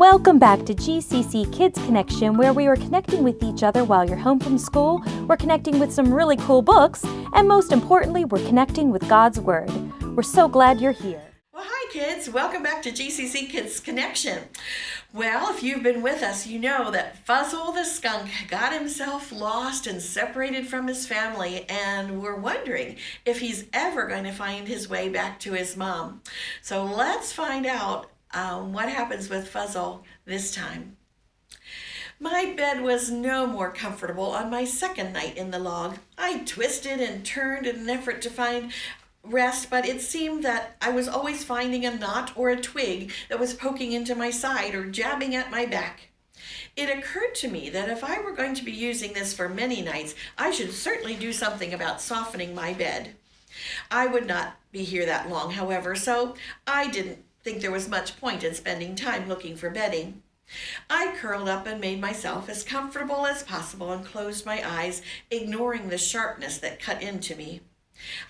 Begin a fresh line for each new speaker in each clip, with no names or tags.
Welcome back to GCCKids Connection, where we are connecting with each other while you're home from school. We're connecting with some really cool books, and most importantly, we're connecting with God's Word. We're so glad you're here.
Well, hi kids. Welcome back to GCCKids Connection. Well, if you've been with us, you know that Fuzzle the skunk got himself lost and separated from his family, and we're wondering if he's ever going to find his way back to his mom. So let's find out what happens with Fuzzle this time. My bed was no more comfortable on my second night in the log. I twisted and turned in an effort to find rest, but it seemed that I was always finding a knot or a twig that was poking into my side or jabbing at my back. It occurred to me that if I were going to be using this for many nights, I should certainly do something about softening my bed. I would not be here that long, however, so I didn't think there was much point in spending time looking for bedding. I curled up and made myself as comfortable as possible and closed my eyes, ignoring the sharpness that cut into me.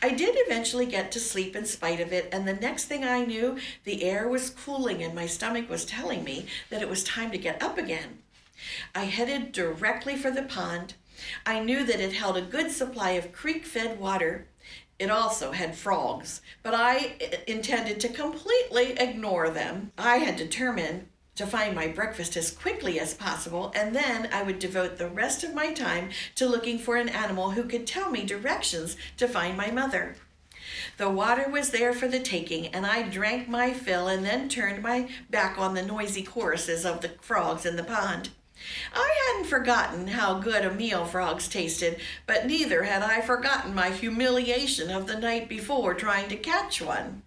I did eventually get to sleep in spite of it, and the next thing I knew, the air was cooling and my stomach was telling me that it was time to get up again. I headed directly for the pond. I knew that it held a good supply of creek-fed water. It also had frogs, but I intended to completely ignore them. I had determined to find my breakfast as quickly as possible, and then I would devote the rest of my time to looking for an animal who could tell me directions to find my mother. The water was there for the taking, and I drank my fill and then turned my back on the noisy choruses of the frogs in the pond. I hadn't forgotten how good a meal frogs tasted, but neither had I forgotten my humiliation of the night before trying to catch one.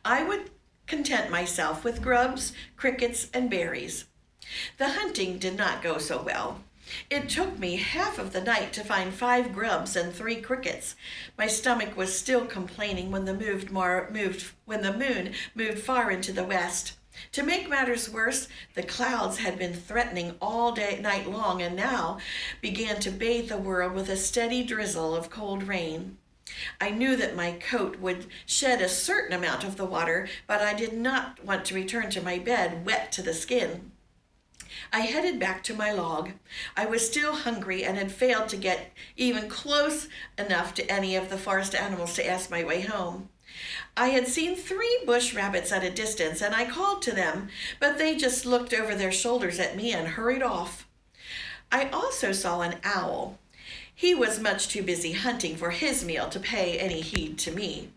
I would content myself with grubs, crickets, and berries. The hunting did not go so well. It took me half of the night to find 5 grubs and 3 crickets. My stomach was still complaining when the moon moved far into the west. To make matters worse, the clouds had been threatening all night long and now began to bathe the world with a steady drizzle of cold rain. I knew that my coat would shed a certain amount of the water, but I did not want to return to my bed wet to the skin. I headed back to my log. I was still hungry and had failed to get even close enough to any of the forest animals to ask my way home. I had seen 3 bush rabbits at a distance, and I called to them, but they just looked over their shoulders at me and hurried off. I also saw an owl. He was much too busy hunting for his meal to pay any heed to me.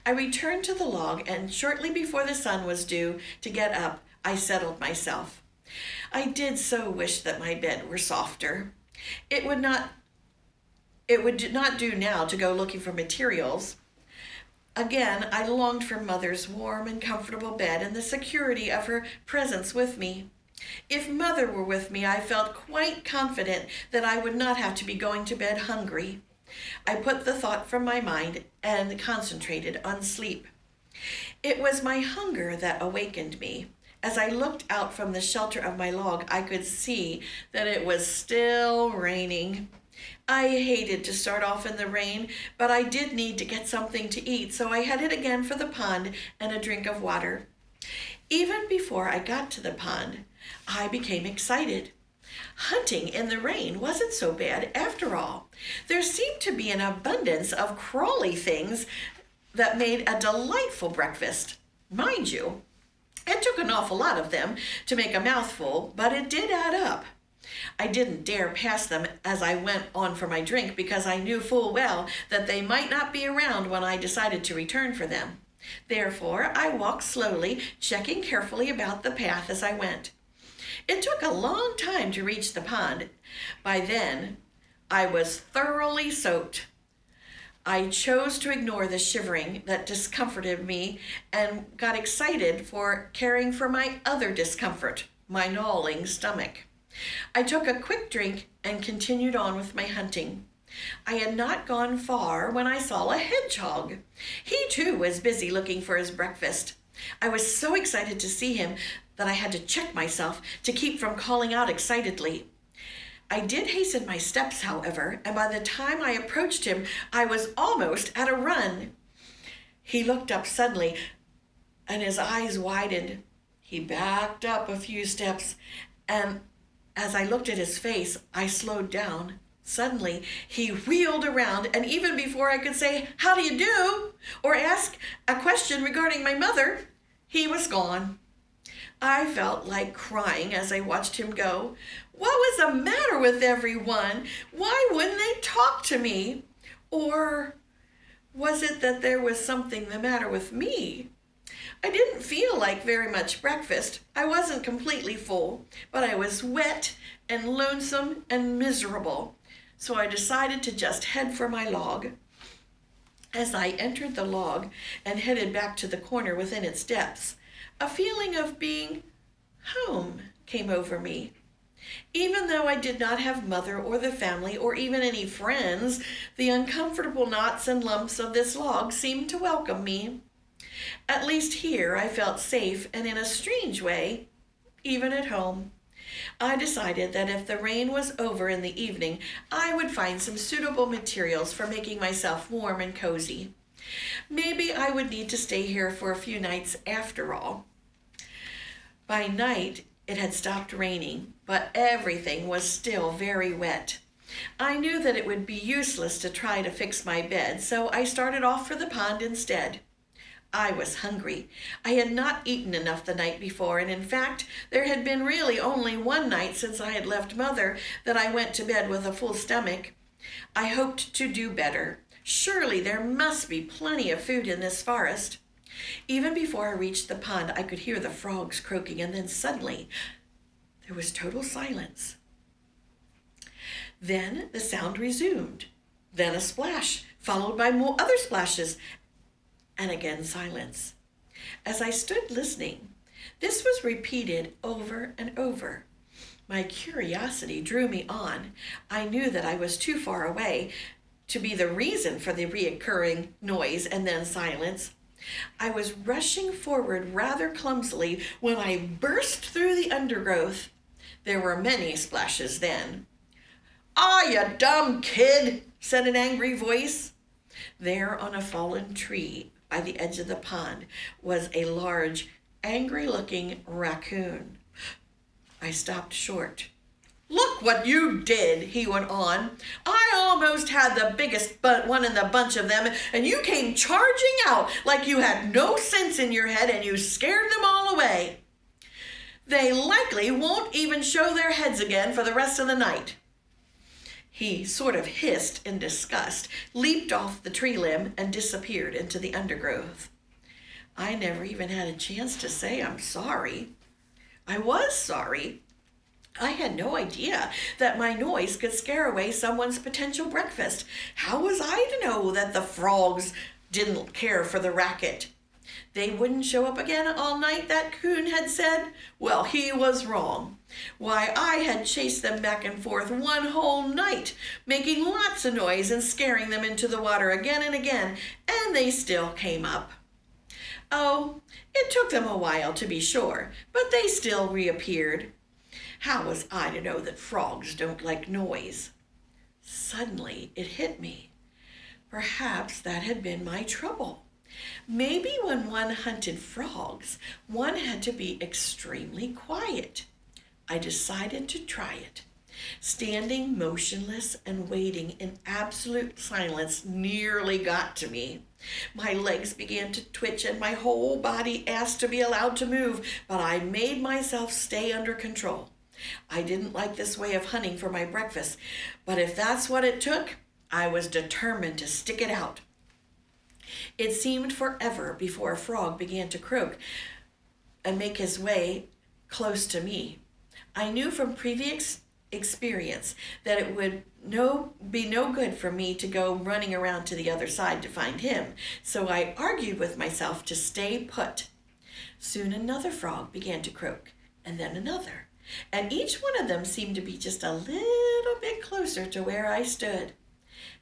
I returned to the log, and shortly before the sun was due to get up, I settled myself. I did so wish that my bed were softer. It would not do now to go looking for materials. Again, I longed for Mother's warm and comfortable bed and the security of her presence with me. If Mother were with me, I felt quite confident that I would not have to be going to bed hungry. I put the thought from my mind and concentrated on sleep. It was my hunger that awakened me. As I looked out from the shelter of my log, I could see that it was still raining. I hated to start off in the rain, but I did need to get something to eat, so I headed again for the pond and a drink of water. Even before I got to the pond, I became excited. Hunting in the rain wasn't so bad after all. There seemed to be an abundance of crawly things that made a delightful breakfast. Mind you, it took an awful lot of them to make a mouthful, but it did add up. I didn't dare pass them as I went on for my drink because I knew full well that they might not be around when I decided to return for them. Therefore, I walked slowly, checking carefully about the path as I went. It took a long time to reach the pond. By then, I was thoroughly soaked. I chose to ignore the shivering that discomforted me and got excited for caring for my other discomfort, my gnawing stomach. I took a quick drink and continued on with my hunting. I had not gone far when I saw a hedgehog. He too was busy looking for his breakfast. I was so excited to see him that I had to check myself to keep from calling out excitedly. I did hasten my steps, however, and by the time I approached him, I was almost at a run. He looked up suddenly, and his eyes widened. He backed up a few steps, and as I looked at his face, I slowed down. Suddenly, he wheeled around, and even before I could say, "How do you do?" or ask a question regarding my mother, he was gone. I felt like crying as I watched him go. What was the matter with everyone? Why wouldn't they talk to me? Or was it that there was something the matter with me? I didn't feel like very much breakfast. I wasn't completely full, but I was wet and lonesome and miserable. So I decided to just head for my log. As I entered the log and headed back to the corner within its depths, a feeling of being home came over me. Even though I did not have mother or the family or even any friends, the uncomfortable knots and lumps of this log seemed to welcome me. At least here I felt safe and in a strange way, even at home. I decided that if the rain was over in the evening, I would find some suitable materials for making myself warm and cozy. Maybe I would need to stay here for a few nights after all. By night, it had stopped raining, but everything was still very wet. I knew that it would be useless to try to fix my bed, so I started off for the pond instead. I was hungry. I had not eaten enough the night before, and in fact, there had been really only one night since I had left Mother that I went to bed with a full stomach. I hoped to do better. Surely there must be plenty of food in this forest. Even before I reached the pond, I could hear the frogs croaking, and then suddenly there was total silence. Then the sound resumed. Then a splash, followed by more other splashes, and again silence. As I stood listening, this was repeated over and over. My curiosity drew me on. I knew that I was too far away to be the reason for the reoccurring noise and then silence. I was rushing forward rather clumsily when I burst through the undergrowth. There were many splashes then. "Ah, you dumb kid," said an angry voice. There on a fallen tree by the edge of the pond was a large, angry-looking raccoon. I stopped short. "Look what you did," he went on. "I almost had the biggest one in the bunch of them, and you came charging out like you had no sense in your head, and you scared them all away. They likely won't even show their heads again for the rest of the night." He sort of hissed in disgust, leaped off the tree limb, and disappeared into the undergrowth. I never even had a chance to say I'm sorry. I was sorry. I had no idea that my noise could scare away someone's potential breakfast. How was I to know that the frogs didn't care for the racket? They wouldn't show up again all night, that coon had said? Well, he was wrong. Why, I had chased them back and forth one whole night, making lots of noise and scaring them into the water again and again, and they still came up. Oh, it took them a while to be sure, but they still reappeared. How was I to know that frogs don't like noise? Suddenly it hit me. Perhaps that had been my trouble. Maybe when one hunted frogs, one had to be extremely quiet. I decided to try it. Standing motionless and waiting in absolute silence nearly got to me. My legs began to twitch and my whole body asked to be allowed to move, but I made myself stay under control. I didn't like this way of hunting for my breakfast, but if that's what it took, I was determined to stick it out. It seemed forever before a frog began to croak and make his way close to me. I knew from previous experience that it would be no good for me to go running around to the other side to find him, so I argued with myself to stay put. Soon another frog began to croak, and then another, and each one of them seemed to be just a little bit closer to where I stood.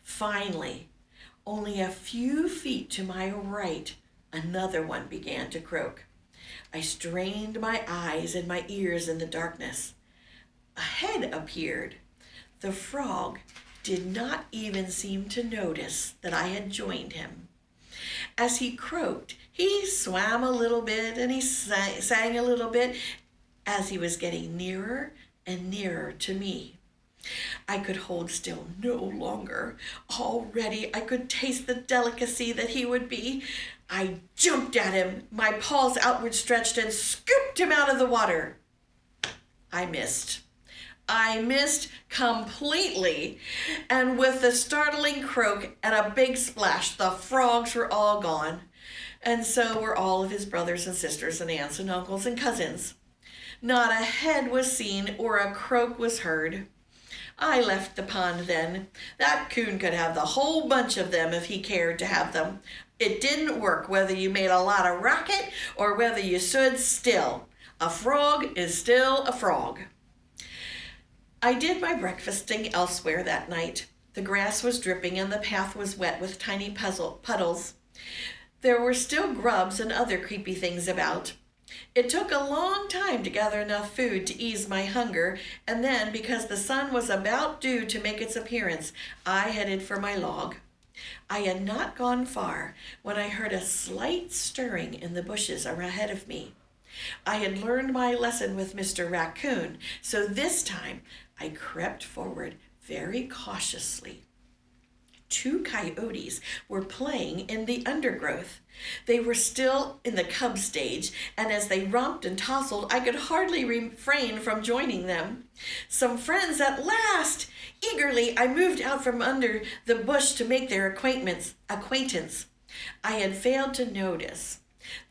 Finally, only a few feet to my right, another one began to croak. I strained my eyes and my ears in the darkness. A head appeared. The frog did not even seem to notice that I had joined him. As he croaked, he He swam a little bit and he sang a little bit as he was getting nearer and nearer to me. I could hold still no longer. Already I could taste the delicacy that he would be. I jumped at him, my paws outward stretched, and scooped him out of the water. I missed. I missed completely, and with a startling croak and a big splash, the frogs were all gone, and so were all of his brothers and sisters and aunts and uncles and cousins. Not a head was seen or a croak was heard. I left the pond then. That coon could have the whole bunch of them if he cared to have them. It didn't work whether you made a lot of racket or whether you stood still. A frog is still a frog. I did my breakfasting elsewhere that night. The grass was dripping and the path was wet with tiny puddles. There were still grubs and other creepy things about. It took a long time to gather enough food to ease my hunger, and then, because the sun was about due to make its appearance, I headed for my log. I had not gone far when I heard a slight stirring in the bushes ahead of me. I had learned my lesson with Mr. Raccoon, so this time I crept forward very cautiously. 2 coyotes were playing in the undergrowth. They were still in the cub stage, and as they romped and tousled, I could hardly refrain from joining them. Some friends at last! Eagerly, I moved out from under the bush to make their acquaintance. I had failed to notice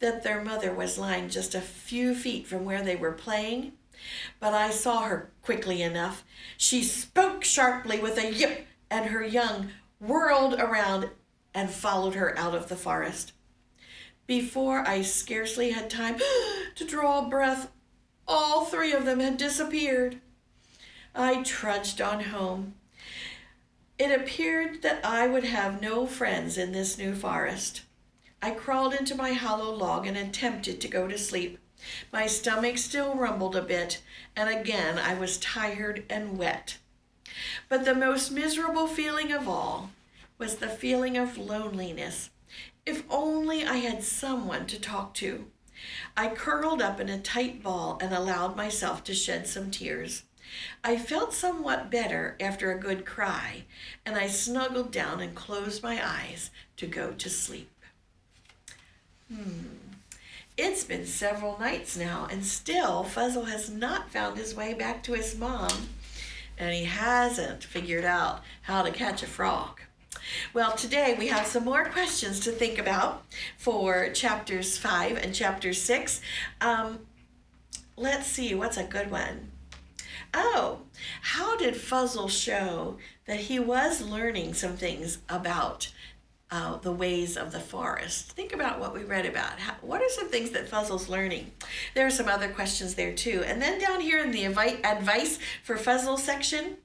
that their mother was lying just a few feet from where they were playing, but I saw her quickly enough. She spoke sharply with a yip, and her young whirled around and followed her out of the forest. Before I scarcely had time to draw a breath, all 3 of them had disappeared. I trudged on home. It appeared that I would have no friends in this new forest. I crawled into my hollow log and attempted to go to sleep. My stomach still rumbled a bit, and again I was tired and wet. But the most miserable feeling of all was the feeling of loneliness. If only I had someone to talk to. I curled up in a tight ball and allowed myself to shed some tears. I felt somewhat better after a good cry, and I snuggled down and closed my eyes to go to sleep. It's been several nights now, and still Fuzzle has not found his way back to his mom, and he hasn't figured out how to catch a frog. Well, today we have some more questions to think about for chapters 5 and chapter 6. Let's see, what's a good one? Oh, how did Fuzzle show that he was learning some things about the ways of the forest? Think about what we read about. What are some things that Fuzzle's learning? There are some other questions there too. And then down here in the advice for Fuzzle section,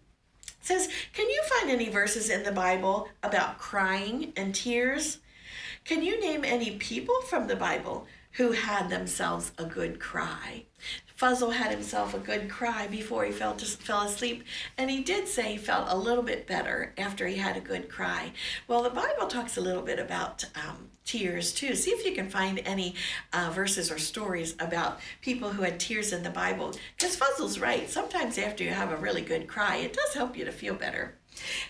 it says, can you find any verses in the Bible about crying and tears? Can you name any people from the Bible who had themselves a good cry? Fuzzle had himself a good cry before he fell asleep, and he did say he felt a little bit better after he had a good cry. Well, the Bible talks a little bit about tears too. See if you can find any verses or stories about people who had tears in the Bible, because Fuzzle's right. Sometimes after you have a really good cry, it does help you to feel better.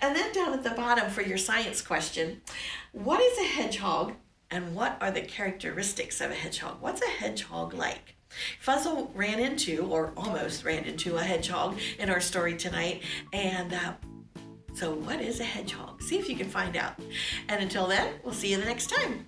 And then down at the bottom for your science question, what is a hedgehog and what are the characteristics of a hedgehog? What's a hedgehog like? Fuzzle ran into, or almost ran into, a hedgehog in our story tonight. And so what is a hedgehog? See if you can find out. And until then, we'll see you the next time.